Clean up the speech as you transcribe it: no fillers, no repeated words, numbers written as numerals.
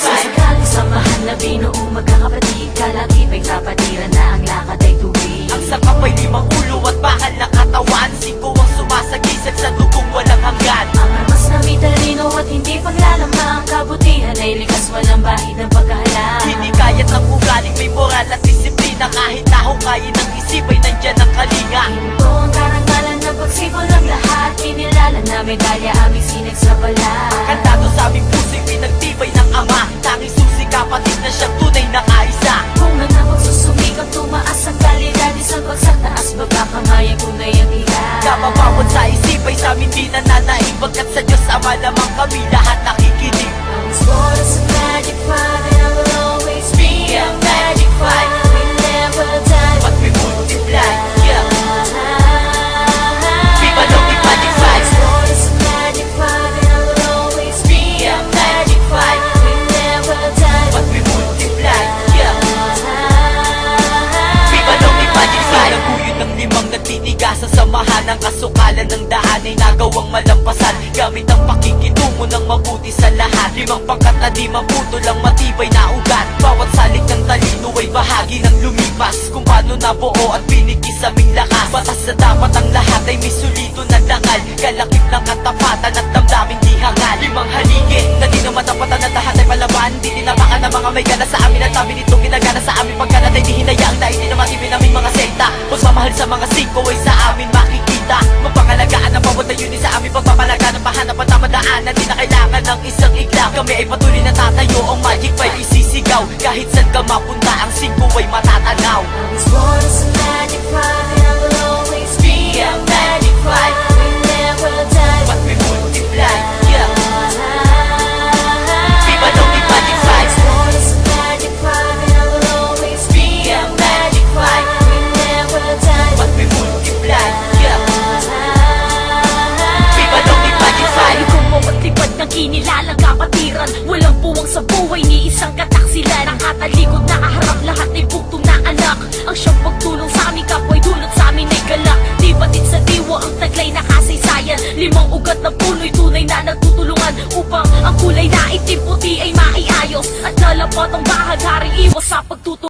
Sasakali samahan na binuong magkakapatid, kalakipay kapatiran na ang lakad ay tubig. Ang sakap ay 5 ulo at bakal na katawan, 5 ang sumasagisag sa dugong walang hanggan. Ang armas na may talino at hindi paglalamang, kabutihan ay likas walang bahid ng pagkahalang. Hindi kayat ng ugaling may moral at disiplina, kahit nahukayin ng isip ay nandyan ang kalinga. Ito ang karangalan ng pagsipol ng lahat, kinilala na medalya aming sinag sa balat. Kantado sa aming puso'y pinagtibay ng ama, tanging susi kapatid na siyang tunay na kaisa. Kung ang napagsusumikap tumaas ang kalidad, isang bagsak taas baba kamay ang tunay ang hirap. Kapabawat sa isip ay sa amin di nananaig, bagkat sa Diyos Ama lamang kami lahat nakikinig. I was born as a magic five and I will always be a magic five. We never die, But we multiply, yeah. Viva lo mi magic I five. was born as a magic five and I will always be a magic five. We never die, But we multiply, yeah. Viva lo mi magic five. Naguyod ng 5 nagtitigas sa samahan, ang kasukalan ng daan ay nagawang malampasan, gamit ang pakikitungo ng mabuti sa lahat. 5 pangkat na di maputo lang matibay na ugat, bawat salik ng talino ay bahagi ng lumipas, kung paano nabuo at pinikis aming lakas. Batas na dapat ang lahat ay may sulito na dangal, kalakip ng katapatan at damdaming di hangal. 5 haligi na di naman tapatan at lahat ay palaban, di tinapakan ng mga may gana sa amin at amin itong ginagana sa amin. Pagkalat ay di hinayang na itinamatibin naming mga sekta, pagmamahal sa mga singko ay sa amin makikita. Mapangalagaan ang bawat ayunin sa aming pagpapalaga ng pahanap at tamadaanan, di na kailangan ng isang igla. Kami ay patuloy na tatayo, ang magic five isisigaw, kahit saan ka mapunta ang singko ay mata